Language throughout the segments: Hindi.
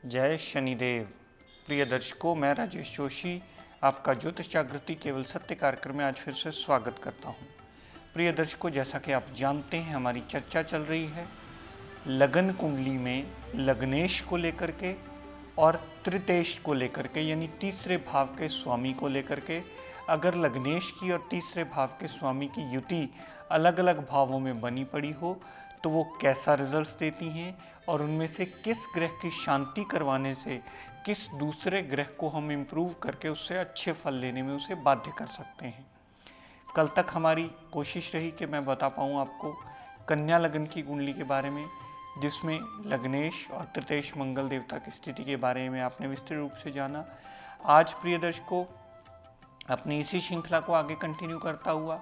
जय शनिदेव। प्रिय दर्शकों, मैं राजेश जोशी आपका ज्योतिष जागृति केवल सत्य कार्यक्रम में आज फिर से स्वागत करता हूं। प्रिय दर्शकों, जैसा कि आप जानते हैं, हमारी चर्चा चल रही है लगन कुंडली में लग्नेश को लेकर के और तृतेश को लेकर के, यानी तीसरे भाव के स्वामी को लेकर के। अगर लग्नेश की और तीसरे भाव के स्वामी की युति अलग अलग भावों में बनी पड़ी हो तो वो कैसा रिजल्ट्स देती हैं और उनमें से किस ग्रह की शांति करवाने से किस दूसरे ग्रह को हम इम्प्रूव करके उससे अच्छे फल लेने में उसे बाध्य कर सकते हैं। कल तक हमारी कोशिश रही कि मैं बता पाऊँ आपको कन्या लगन की कुंडली के बारे में, जिसमें लग्नेश और तृतेश मंगल देवता की स्थिति के बारे में आपने विस्तृत रूप से जाना। आज प्रिय दर्शकों, अपनी इसी श्रृंखला को आगे कंटिन्यू करता हुआ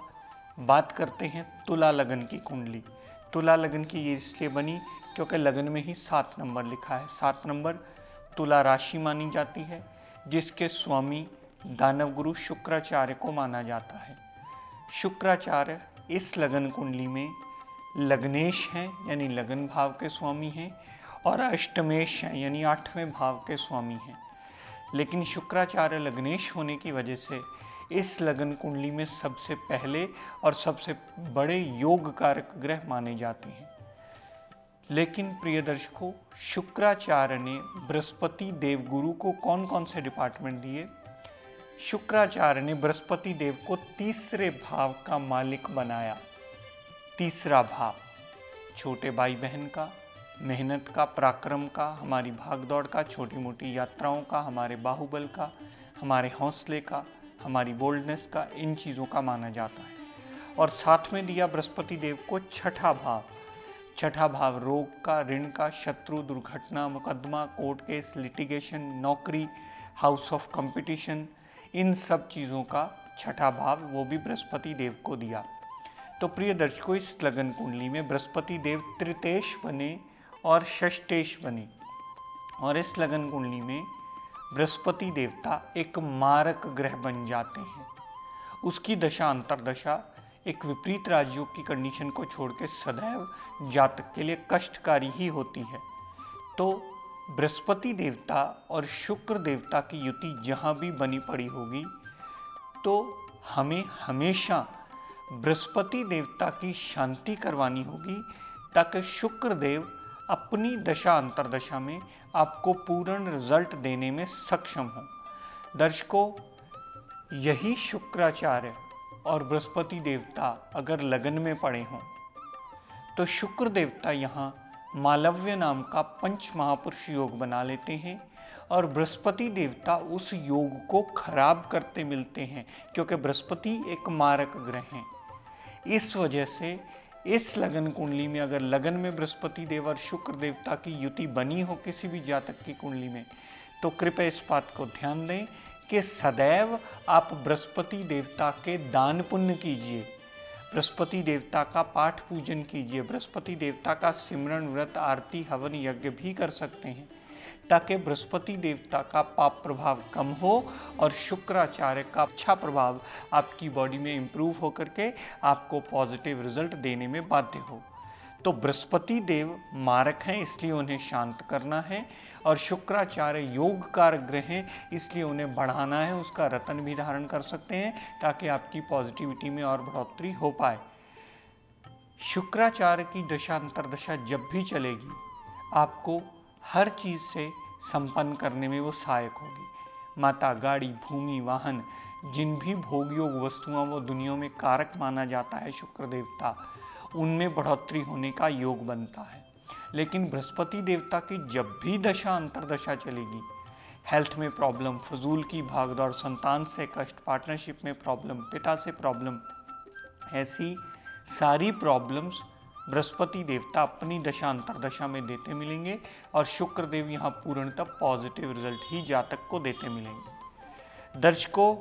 बात करते हैं तुला लगन की कुंडली। तुला लगन की ये इसलिए बनी क्योंकि लगन में ही 7 नंबर लिखा है। 7 नंबर तुला राशि मानी जाती है, जिसके स्वामी दानव गुरु शुक्राचार्य को माना जाता है। शुक्राचार्य इस लगन कुंडली में लग्नेश हैं, यानी लगन भाव के स्वामी हैं, और अष्टमेश हैं, यानी 8वें भाव के स्वामी हैं। लेकिन शुक्राचार्य लग्नेश होने की वजह से इस लगन कुंडली में सबसे पहले और सबसे बड़े योग कारक ग्रह माने जाते हैं। लेकिन प्रिय दर्शकों, शुक्राचार्य ने बृहस्पति देव गुरु को कौन कौन से डिपार्टमेंट दिए? शुक्राचार्य ने बृहस्पति देव को तीसरे भाव का मालिक बनाया। तीसरा भाव छोटे भाई बहन का, मेहनत का, पराक्रम का, हमारी भागदौड़ का, छोटी मोटी यात्राओं का, हमारे बाहुबल का, हमारे हौसले का, हमारी बोल्डनेस का, इन चीज़ों का माना जाता है। और साथ में दिया बृहस्पति देव को छठा भाव। छठा भाव रोग का, ऋण का, शत्रु, दुर्घटना, मुकदमा, कोर्ट केस, लिटिगेशन, नौकरी, हाउस ऑफ कंपटीशन, इन सब चीज़ों का छठा भाव वो भी बृहस्पति देव को दिया। तो प्रिय दर्शकों, इस लगन कुंडली में बृहस्पति देव तृतेश बने और षष्टेश बने, और इस लगन कुंडली में बृहस्पति देवता एक मारक ग्रह बन जाते हैं। उसकी दशा अंतरदशा एक विपरीत राजयोग की कंडीशन को छोड़ के सदैव जातक के लिए कष्टकारी ही होती है। तो बृहस्पति देवता और शुक्र देवता की युति जहाँ भी बनी पड़ी होगी तो हमें हमेशा बृहस्पति देवता की शांति करवानी होगी, ताकि शुक्र देव अपनी दशा अंतरदशा में आपको पूर्ण रिजल्ट देने में सक्षम हो। दर्शकों, यही शुक्राचार्य और बृहस्पति देवता अगर लगन में पड़े हों तो शुक्र देवता यहाँ मालव्य नाम का पंच महापुरुष योग बना लेते हैं और बृहस्पति देवता उस योग को खराब करते मिलते हैं, क्योंकि बृहस्पति एक मारक ग्रह हैं। इस वजह से इस लगन कुंडली में अगर लगन में बृहस्पति देव और शुक्र देवता की युति बनी हो किसी भी जातक की कुंडली में, तो कृपया इस बात को ध्यान दें कि सदैव आप बृहस्पति देवता के दान पुण्य कीजिए, बृहस्पति देवता का पाठ पूजन कीजिए, बृहस्पति देवता का सिमरन, व्रत, आरती, हवन, यज्ञ भी कर सकते हैं, ताकि बृहस्पति देवता का पाप प्रभाव कम हो और शुक्राचार्य का अच्छा प्रभाव आपकी बॉडी में इम्प्रूव होकर के आपको पॉजिटिव रिजल्ट देने में बाध्य हो। तो बृहस्पति देव मारक हैं, इसलिए उन्हें शांत करना है, और शुक्राचार्य योग कारक ग्रह हैं, इसलिए उन्हें बढ़ाना है। उसका रत्न भी धारण कर सकते हैं ताकि आपकी पॉजिटिविटी में और बढ़ोतरी हो पाए। शुक्राचार्य की दशा अंतरदशा जब भी चलेगी, आपको हर चीज़ से संपन्न करने में वो सहायक होगी। माता, गाड़ी, भूमि, वाहन, जिन भी भोगयोग वस्तुआं वो दुनिया में कारक माना जाता है शुक्र देवता, उनमें बढ़ोतरी होने का योग बनता है। लेकिन बृहस्पति देवता की जब भी दशा अंतरदशा चलेगी, हेल्थ में प्रॉब्लम, फजूल की भागदौड़, संतान से कष्ट, पार्टनरशिप में प्रॉब्लम, पिता से प्रॉब्लम, ऐसी सारी प्रॉब्लम्स बृहस्पति देवता अपनी दशा अंतर्दशा में देते मिलेंगे और शुक्र देव यहाँ पूर्णतः पॉजिटिव रिजल्ट ही जातक को देते मिलेंगे। दर्शकों,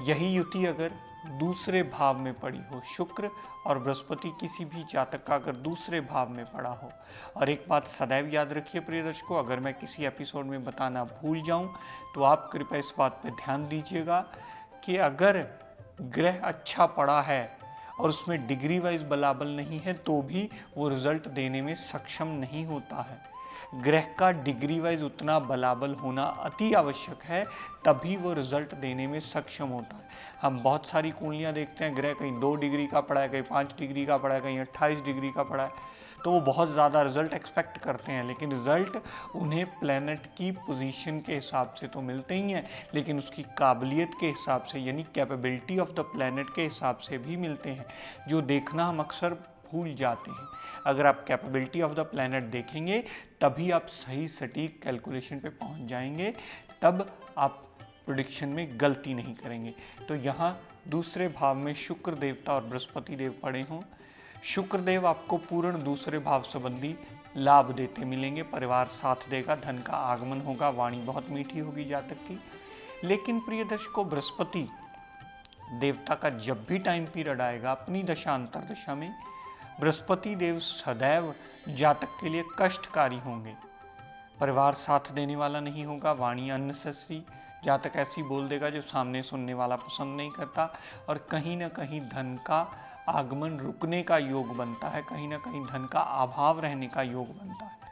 यही युति अगर दूसरे भाव में पड़ी हो, शुक्र और बृहस्पति किसी भी जातक का अगर दूसरे भाव में पड़ा हो, और एक बात सदैव याद रखिए प्रिय दर्शकों, अगर मैं किसी एपिसोड में बताना भूल जाऊं तो आप कृपया इस बात पर ध्यान दीजिएगा कि अगर ग्रह अच्छा पड़ा है और उसमें डिग्री वाइज बलाबल नहीं है तो भी वो रिजल्ट देने में सक्षम नहीं होता है। ग्रह का डिग्री वाइज उतना बलाबल होना अति आवश्यक है, तभी वो रिजल्ट देने में सक्षम होता है। हम बहुत सारी कुंडलियाँ देखते हैं, ग्रह कहीं 2 डिग्री का पड़ा है, कहीं 5 डिग्री का पड़ा है, कहीं 28 डिग्री का पड़ा है, तो वो बहुत ज़्यादा रिजल्ट एक्सपेक्ट करते हैं, लेकिन रिजल्ट उन्हें प्लैनेट की पोजीशन के हिसाब से तो मिलते ही हैं, लेकिन उसकी काबिलियत के हिसाब से यानी कैपेबिलिटी ऑफ द प्लैनेट के हिसाब से भी मिलते हैं, जो देखना हम अक्सर भूल जाते हैं। अगर आप कैपेबिलिटी ऑफ द प्लैनेट देखेंगे तभी आप सही सटीक कैलकुलेशन पे पहुंच जाएंगे, तब आप प्रेडिक्शन में गलती नहीं करेंगे। तो यहाँ दूसरे भाव में शुक्र देवता और बृहस्पति देव पड़े हों। शुक्र देव आपको पूर्ण दूसरे भाव संबंधी लाभ देते मिलेंगे, परिवार साथ देगा, धन का आगमन होगा, वाणी बहुत मीठी होगी जातक की। लेकिन प्रिय दर्शकों, बृहस्पति देवता का जब भी टाइम पीरियड आएगा अपनी दशा अंतर्दशा में, बृहस्पति देव सदैव जातक के लिए कष्टकारी होंगे। परिवार साथ देने वाला नहीं होगा, वाणी अननेसेसरी जातक ऐसी बोल देगा जो सामने सुनने वाला पसंद नहीं करता, और कहीं ना कहीं धन का आगमन रुकने का योग बनता है, कहीं ना कहीं धन का अभाव रहने का योग बनता है।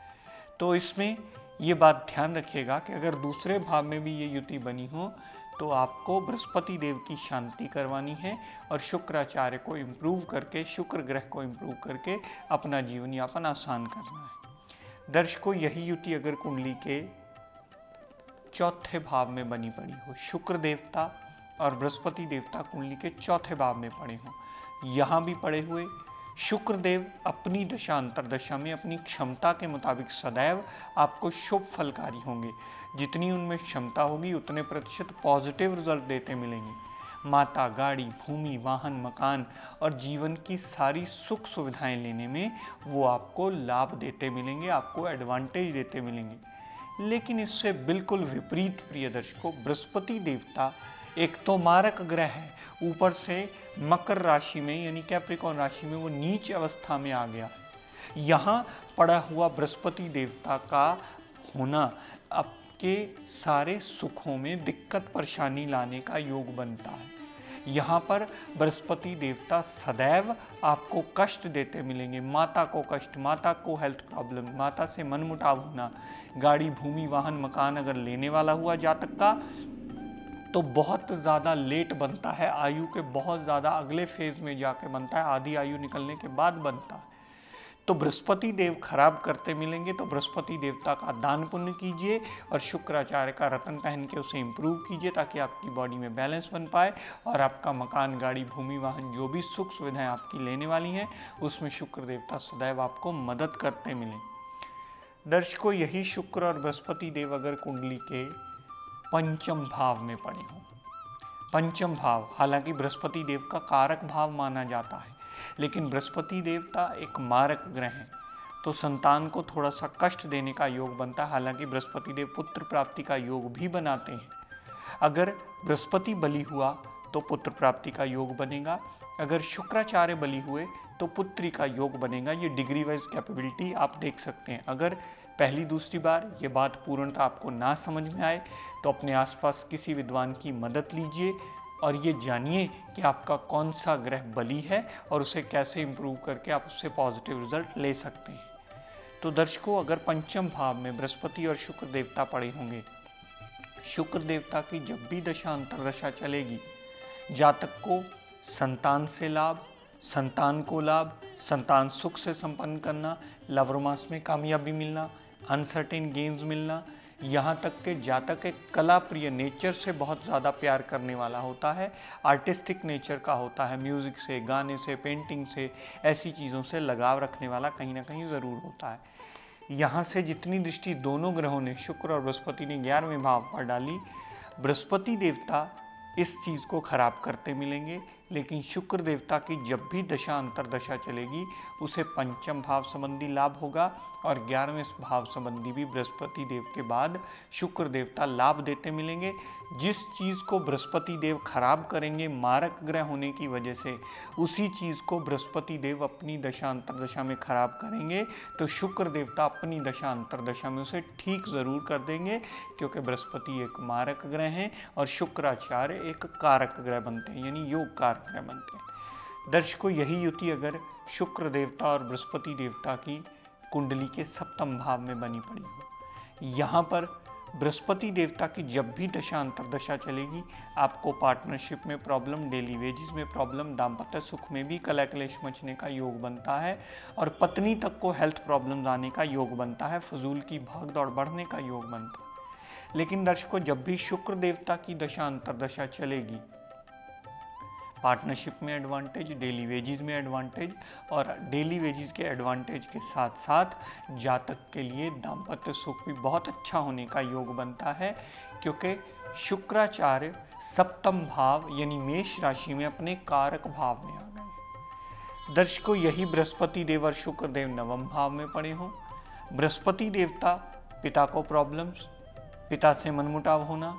तो इसमें ये बात ध्यान रखिएगा कि अगर दूसरे भाव में भी ये युति बनी हो तो आपको बृहस्पति देव की शांति करवानी है और शुक्राचार्य को इम्प्रूव करके, शुक्र ग्रह को इम्प्रूव करके अपना जीवन यापन आसान करना है। दर्शकों, यही युति अगर कुंडली के चौथे भाव में बनी पड़ी हो, शुक्र देवता और बृहस्पति देवता कुंडली के चौथे भाव में पड़े हों, यहाँ भी पड़े हुए शुक्र देव अपनी दशा अंतर्दशा में अपनी क्षमता के मुताबिक सदैव आपको शुभ फलकारी होंगे। जितनी उनमें क्षमता होगी उतने प्रतिशत पॉजिटिव रिजल्ट देते मिलेंगे। माता, गाड़ी, भूमि, वाहन, मकान और जीवन की सारी सुख सुविधाएं लेने में वो आपको लाभ देते मिलेंगे, आपको एडवांटेज देते मिलेंगे। लेकिन इससे बिल्कुल विपरीत प्रिय दर्शकों, बृहस्पति देवता एक तो मारक ग्रह है, ऊपर से मकर राशि में यानी कैप्रिकॉर्न राशि में वो नीच अवस्था में आ गया है। यहाँ पड़ा हुआ बृहस्पति देवता का होना आपके सारे सुखों में दिक्कत परेशानी लाने का योग बनता है। यहाँ पर बृहस्पति देवता सदैव आपको कष्ट देते मिलेंगे, माता को कष्ट, माता को हेल्थ प्रॉब्लम, माता से मनमुटाव होना, गाड़ी, भूमि, वाहन, मकान अगर लेने वाला हुआ जातक का तो बहुत ज़्यादा लेट बनता है, आयु के बहुत ज़्यादा अगले फेज में जाके बनता है, आधी आयु निकलने के बाद बनता है। तो बृहस्पति देव खराब करते मिलेंगे, तो बृहस्पति देवता का दान पुण्य कीजिए और शुक्राचार्य का रत्न पहन के उसे इम्प्रूव कीजिए ताकि आपकी बॉडी में बैलेंस बन पाए और आपका मकान, गाड़ी, भूमि, वाहन जो भी सुख सुविधाएं आपकी लेने वाली हैं उसमें शुक्र देवता सदैव आपको मदद करते मिलें। दर्शकों, यही शुक्र और बृहस्पति देव अगर कुंडली के पंचम भाव में पड़े हों, पंचम भाव हालांकि बृहस्पति देव का कारक भाव माना जाता है, लेकिन बृहस्पति देवता एक मारक ग्रह है तो संतान को थोड़ा सा कष्ट देने का योग बनता है। हालांकि बृहस्पति देव पुत्र प्राप्ति का योग भी बनाते हैं। अगर बृहस्पति बली हुआ तो पुत्र प्राप्ति का योग बनेगा, अगर शुक्राचार्य बली हुए तो पुत्री का योग बनेगा। ये डिग्री वाइज कैपेबिलिटी आप देख सकते हैं। अगर पहली दूसरी बार ये बात पूर्णतः आपको ना समझ में आए तो अपने आसपास किसी विद्वान की मदद लीजिए और ये जानिए कि आपका कौन सा ग्रह बली है और उसे कैसे इम्प्रूव करके आप उससे पॉजिटिव रिजल्ट ले सकते हैं। तो दर्शकों, अगर पंचम भाव में बृहस्पति और शुक्र देवता पड़े होंगे, शुक्र देवता की जब भी दशा अंतर्दशा चलेगी, जातक को संतान से लाभ, संतान को लाभ, संतान सुख से संपन्न करना, लव रोमांस में कामयाबी मिलना, अनसर्टेन गेम्स मिलना, यहाँ तक के जातक एक कला प्रिय नेचर से बहुत ज़्यादा प्यार करने वाला होता है, आर्टिस्टिक नेचर का होता है, म्यूज़िक से, गाने से, पेंटिंग से, ऐसी चीज़ों से लगाव रखने वाला कहीं ना कहीं ज़रूर होता है। यहाँ से जितनी दृष्टि दोनों ग्रहों ने, शुक्र और बृहस्पति ने 11वें भाव पर डाली, बृहस्पति देवता इस चीज़ को खराब करते मिलेंगे। लेकिन शुक्र देवता की जब भी दशा अंतरदशा चलेगी उसे पंचम भाव संबंधी लाभ होगा और 11वें भाव संबंधी भी बृहस्पति देव के बाद शुक्र देवता लाभ देते मिलेंगे। जिस चीज़ को बृहस्पति देव खराब करेंगे मारक ग्रह होने की वजह से, उसी चीज़ को बृहस्पति देव अपनी दशा अंतरदशा में खराब करेंगे तो शुक्र देवता अपनी दशा अंतरदशा में उसे ठीक ज़रूर कर देंगे, क्योंकि बृहस्पति एक मारक ग्रह हैं और शुक्राचार्य एक कारक ग्रह बनते हैं, यानी योग कारक ग्रह बनते हैं। दर्शकों, यही युति अगर शुक्र देवता और बृहस्पति देवता की कुंडली के सप्तम भाव में बनी पड़ी हो, यहाँ पर बृहस्पति देवता की जब भी दशा अंतरदशा चलेगी आपको पार्टनरशिप में प्रॉब्लम, डेली वेजेस में प्रॉब्लम, दाम्पत्य सुख में भी कलह क्लेश मचने का योग बनता है और पत्नी तक को हेल्थ प्रॉब्लम्स आने का योग बनता है, फजूल की भाग दौड़ बढ़ने का योग बनता है। लेकिन दर्शकों, जब भी शुक्र देवता की दशा अंतरदशा चलेगी पार्टनरशिप में एडवांटेज, डेली वेजेस में एडवांटेज और डेली वेजेस के एडवांटेज के साथ साथ जातक के लिए दाम्पत्य सुख भी बहुत अच्छा होने का योग बनता है, क्योंकि शुक्राचार्य सप्तम भाव यानी मेष राशि में अपने कारक भाव में आ गए। दर्शकों, यही बृहस्पति देव और शुक्र देव नवम भाव में पड़े हों, बृहस्पति देवता पिता को प्रॉब्लम्स, पिता से मनमुटाव होना,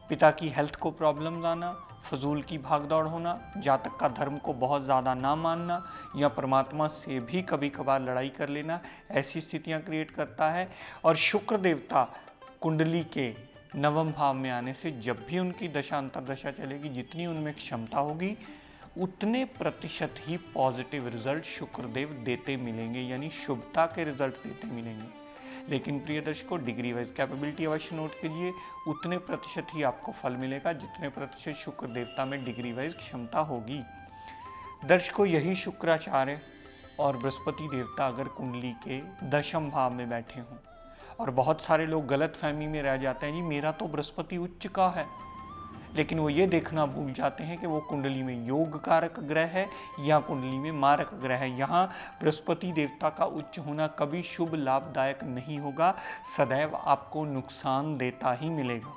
पिता की हेल्थ को प्रॉब्लम्स आना, फजूल की भागदौड़ होना, जातक का धर्म को बहुत ज़्यादा ना मानना या परमात्मा से भी कभी कभार लड़ाई कर लेना, ऐसी स्थितियां क्रिएट करता है। और शुक्र देवता कुंडली के नवम भाव में आने से जब भी उनकी दशा अंतरदशा चलेगी, जितनी उनमें क्षमता होगी उतने प्रतिशत ही पॉजिटिव रिजल्ट शुक्रदेव देते मिलेंगे, यानी शुभता के रिजल्ट देते मिलेंगे। लेकिन प्रिय दर्शकों, डिग्री वाइज कैपेबिलिटी अवश्य नोट कीजिए, उतने प्रतिशत ही आपको फल मिलेगा जितने प्रतिशत शुक्र देवता में डिग्री वाइज क्षमता होगी। दर्शकों, यही शुक्राचार्य और बृहस्पति देवता अगर कुंडली के दशम भाव में बैठे हों, और बहुत सारे लोग गलत फहमी में रह जाते हैं, जी मेरा तो बृहस्पति उच्च का है, लेकिन वो ये देखना भूल जाते हैं कि वो कुंडली में योग कारक ग्रह है या कुंडली में मारक ग्रह है। यहाँ बृहस्पति देवता का उच्च होना कभी शुभ लाभदायक नहीं होगा, सदैव आपको नुकसान देता ही मिलेगा।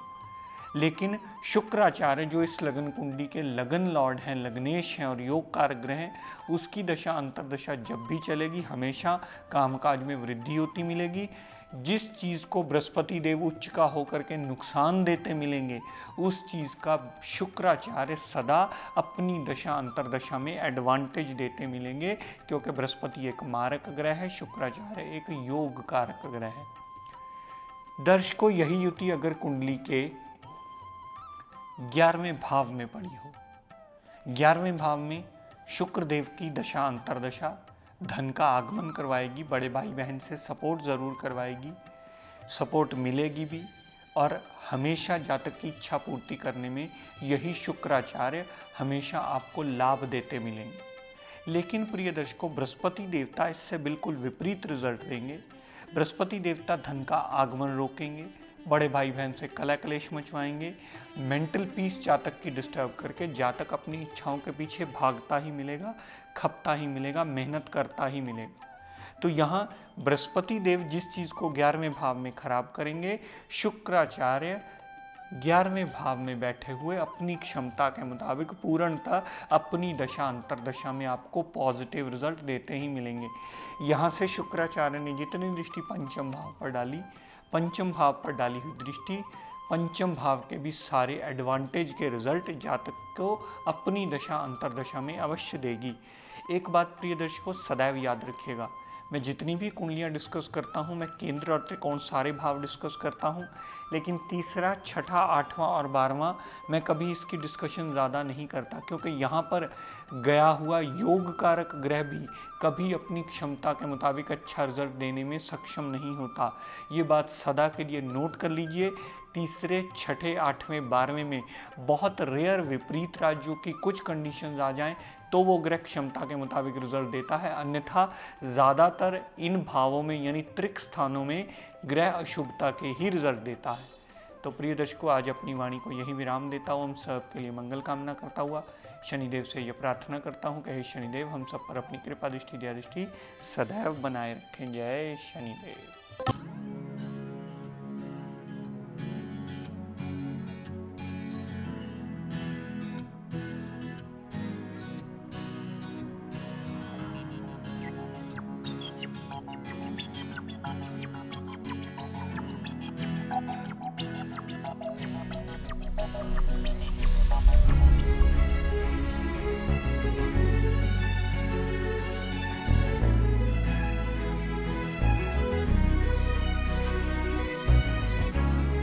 लेकिन शुक्राचार्य जो इस लगन कुंडली के लगन लॉर्ड हैं, लग्नेश हैं और योग कारक ग्रह हैं, उसकी दशा अंतरदशा जब भी चलेगी हमेशा कामकाज में वृद्धि होती मिलेगी। जिस चीज़ को बृहस्पति देव उच्च का होकर के नुकसान देते मिलेंगे, उस चीज़ का शुक्राचार्य सदा अपनी दशा अंतरदशा में एडवांटेज देते मिलेंगे, क्योंकि बृहस्पति एक मारक ग्रह है, शुक्राचार्य एक योग कारक ग्रह है। दर्शकों, यही युति अगर कुंडली के 11वें भाव में पड़ी हो, 11वें भाव में शुक्र देव की दशा अंतरदशा धन का आगमन करवाएगी, बड़े भाई बहन से सपोर्ट ज़रूर करवाएगी, सपोर्ट मिलेगी भी, और हमेशा जातक की इच्छा पूर्ति करने में यही शुक्राचार्य हमेशा आपको लाभ देते मिलेंगे। लेकिन प्रिय दर्शकों, बृहस्पति देवता इससे बिल्कुल विपरीत रिजल्ट देंगे। बृहस्पति देवता धन का आगमन रोकेंगे, बड़े भाई बहन से कलह क्लेश मचवाएंगे, मेंटल पीस जातक की डिस्टर्ब करके जातक अपनी इच्छाओं के पीछे भागता ही मिलेगा, खपता ही मिलेगा, मेहनत करता ही मिलेगा। तो यहाँ बृहस्पति देव जिस चीज़ को 11वें भाव में खराब करेंगे, शुक्राचार्य 11वें भाव में बैठे हुए अपनी क्षमता के मुताबिक पूर्णतः अपनी दशा अंतरदशा में आपको पॉजिटिव रिजल्ट देते ही मिलेंगे। यहाँ से शुक्राचार्य ने जितनी दृष्टि पंचम भाव पर डाली, पंचम भाव पर डाली हुई दृष्टि पंचम भाव के भी सारे एडवांटेज के रिजल्ट जातक को अपनी दशा अंतरदशा में अवश्य देगी। एक बात प्रिय दर्शकों सदैव याद रखिएगा, मैं जितनी भी कुंडलियाँ डिस्कस करता हूँ, मैं केंद्र और त्रिकोण सारे भाव डिस्कस करता हूँ, लेकिन तीसरा, छठा, आठवां और 12वां मैं कभी इसकी डिस्कशन ज़्यादा नहीं करता, क्योंकि यहाँ पर गया हुआ योग कारक ग्रह भी कभी अपनी क्षमता के मुताबिक अच्छा रिजल्ट देने में सक्षम नहीं होता। ये बात सदा के लिए नोट कर लीजिए। तीसरे, छठे, 8वें, 12वें में बहुत रेयर विपरीत राज्यों की कुछ कंडीशंस आ जाएं तो वो ग्रह क्षमता के मुताबिक रिजल्ट देता है, अन्यथा ज़्यादातर इन भावों में यानी त्रिक स्थानों में ग्रह अशुभता के ही रिजल्ट देता है। तो प्रिय दर्शकों, आज अपनी वाणी को यही विराम देता हूँ। हम सब के लिए मंगल कामना करता हुआ शनिदेव से यह प्रार्थना करता हूँ कि हे शनिदेव हम सब पर अपनी कृपा दृष्टि दया दृष्टि सदैव बनाए रखें। जय शनिदेव।